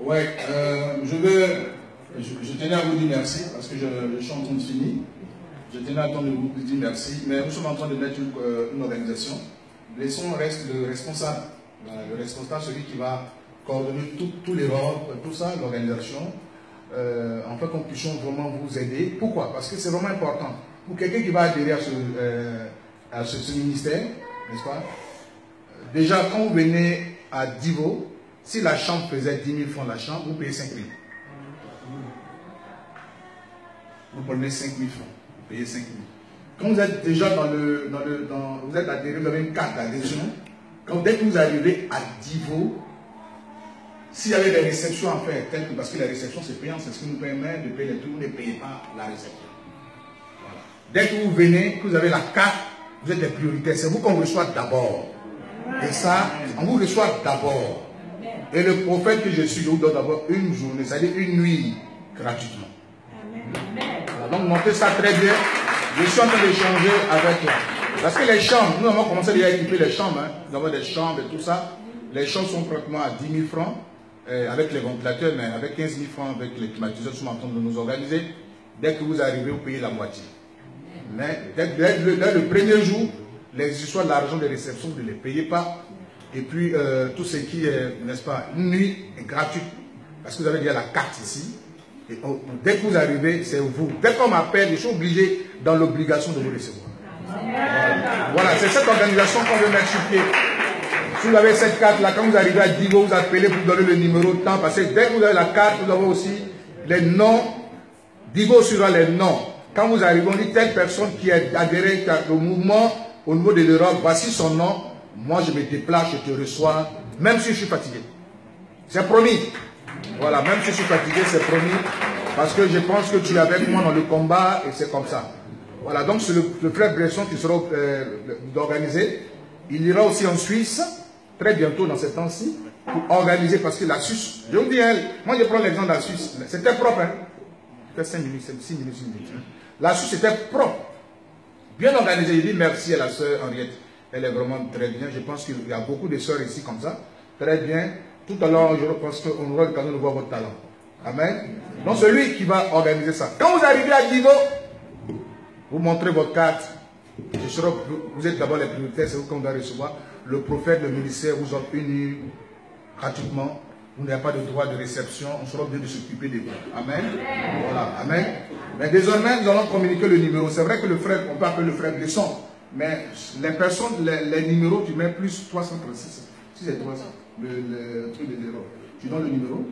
Ouais, je tenais à vous dire merci parce que je suis en train de finir. Je tenais à attendre de vous dire merci, mais nous sommes en train de mettre une organisation. Laissons reste le responsable. Le responsable, celui qui va coordonner tous les ordres, tout ça, l'organisation, afin qu'on puisse vraiment vous aider. Pourquoi? Parce que c'est vraiment important. Pour quelqu'un qui va adhérer à ce ministère, n'est-ce pas? Déjà, quand vous venez à Divo, si la chambre faisait 10 000 francs la chambre, vous payez 5 000. Vous prenez 5 000 francs, vous payez 5 000. Quand vous êtes déjà vous êtes adhéré, vous avez une carte d'adhésion. Dès que vous arrivez à Divo, s'il y avait des réceptions à faire, parce que les réceptions c'est payant, c'est ce qui nous permet de payer les tout, vous ne payez pas la réception. Voilà. Dès que vous venez, que vous avez la carte, vous êtes des prioritaires. C'est vous qu'on reçoit d'abord. Et ça, on vous reçoit d'abord. Et le prophète que je suis, je vous donne d'abord une journée, c'est-à-dire une nuit, gratuitement. Voilà, donc montez ça très bien. Je suis en train d'échanger avec là. Parce que les chambres, nous avons commencé déjà à équiper les chambres. Hein. Nous avons des chambres et tout ça. Les chambres sont pratiquement à 10 000 francs avec les ventilateurs, mais avec 15 000 francs avec les climatiseurs. Nous sommes en train de nous organiser. Dès que vous arrivez, vous payez la moitié. Mais dès le premier jour, les histoires de l'argent de réception, vous ne les payez pas. Et puis, tout ce qui est, n'est-ce pas, une nuit est gratuite. Parce que vous avez déjà la carte ici. Et dès que vous arrivez, c'est vous. Dès qu'on m'appelle, je suis obligé, dans l'obligation de vous recevoir. Voilà, c'est cette organisation qu'on veut mettre sur pied. Si vous avez cette carte-là, quand vous arrivez à Divo, vous appelez pour donner le numéro de temps. Parce que dès que vous avez la carte, vous avez aussi les noms. Divo sera les noms. Quand vous arrivez, on dit telle personne qui est adhérée au mouvement au niveau de l'Europe, voici son nom. Moi, je me déplace, je te reçois, même si je suis fatigué. C'est promis. Voilà, même si je suis fatigué, c'est promis. Parce que je pense que tu es avec moi dans le combat et c'est comme ça. Voilà, donc c'est le frère Bresson qui sera d'organiser. Il ira aussi en Suisse, très bientôt dans ces temps-ci, pour organiser, parce que la Suisse, je vous dis, moi je prends l'exemple de la Suisse, c'était propre. Hein. Fait 5 minutes, 6 minutes, 6 minutes. La Suisse était propre. Bien organisé. Il dit merci à la sœur Henriette. Elle est vraiment très bien. Je pense qu'il y a beaucoup de sœurs ici comme ça. Très bien. Tout à l'heure, je pense qu'on aura l'occasion de voir votre talent. Amen. Donc, celui qui va organiser ça. Quand vous arrivez à Divo, vous montrez votre carte. Vous êtes d'abord les prioritaires, c'est vous qu'on doit recevoir. Le prophète, le ministère vous offre une nuit gratuitement. Vous n'avez pas de droit de réception. On sera obligé de s'occuper de vous. Amen. Voilà. Amen. Mais désormais, nous allons communiquer le numéro. C'est vrai que le frère, on peut appeler le frère Bresson. Mais les personnes, les numéros, tu mets plus 336. Si c'est 300, le truc de zéro. Tu donnes le numéro?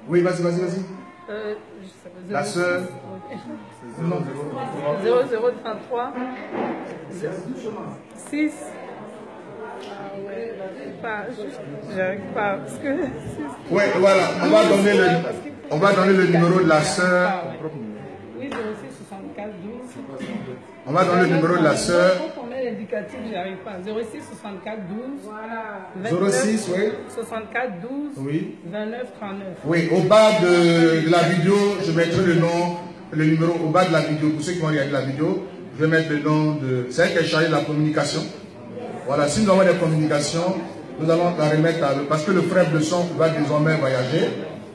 Oui, vas-y, vas-y, vas-y. La sœur. 0033 6. J'arrive pas parce que. Oui, voilà. On va donner le numéro de la sœur. Oui, 06 64 12. On va donner le numéro de la sœur. On met l'indicatif, j'arrive pas. 06 64 12. Voilà. 06, oui. 64 12. Oui. 29 39. Oui, au bas de la vidéo, je mettrai le nom, le numéro au bas de la vidéo. Pour ceux qui vont regarder la vidéo, je vais mettre le nom de. C'est elle qui est chargée de la communication. Voilà, si nous avons des communications, nous allons la remettre à. Parce que le frère Bresson va désormais voyager.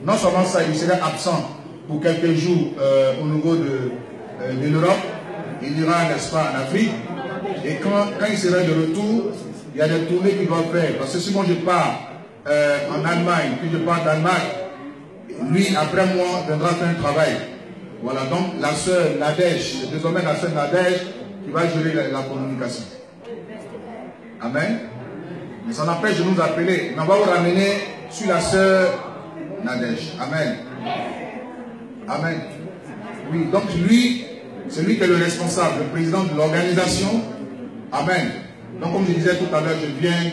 Non seulement ça, il serait absent pour quelques jours au niveau de l'Europe. Il ira, n'est-ce pas, en Afrique. Et quand il sera de retour, il y a des tournées qu'il doit faire. Parce que si moi je pars en Allemagne, puis je pars d'Allemagne, lui, après moi, viendra faire un travail. Voilà, donc la sœur Nadège, désormais la sœur Nadège, qui va gérer la communication. Amen. Mais ça n'empêche de nous appeler. Mais on va vous ramener sur la sœur Nadège. Amen. Amen. Oui, donc lui, c'est lui qui est le responsable, le président de l'organisation. Amen. Donc comme je disais tout à l'heure, je viens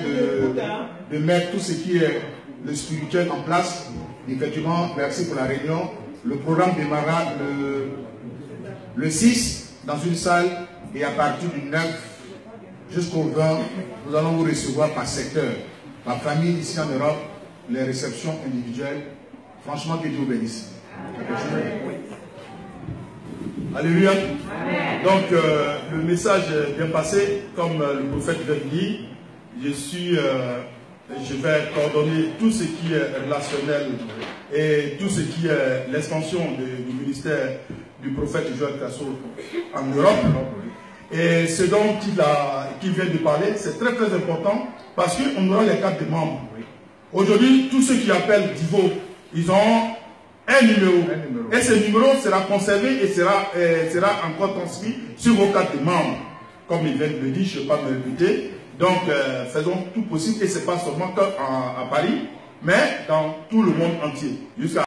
de mettre tout ce qui est le spirituel en place. Effectivement, merci pour la réunion. Le programme démarra le 6 dans une salle et à partir du 9 jusqu'au 20, nous allons vous recevoir par secteur, par famille ici en Europe, les réceptions individuelles. Franchement, que Dieu vous bénisse. Alléluia. Donc, le message est bien passé, comme le prophète vient de dire. Je suis je vais coordonner tout ce qui est relationnel et tout ce qui est l'extension du ministère du prophète Joël Casso en Europe. Et ce dont il vient de parler, c'est très très important parce qu'on aura les cartes de membres. Aujourd'hui, tous ceux qui appellent Divo, ils ont un numéro. Et ce numéro sera conservé et sera encore transmis sur vos cartes de membres. Comme il vient de le dire, je ne vais pas me répéter. Donc, faisons tout possible, et ce n'est pas seulement à Paris, mais dans tout le monde entier. Jusqu'à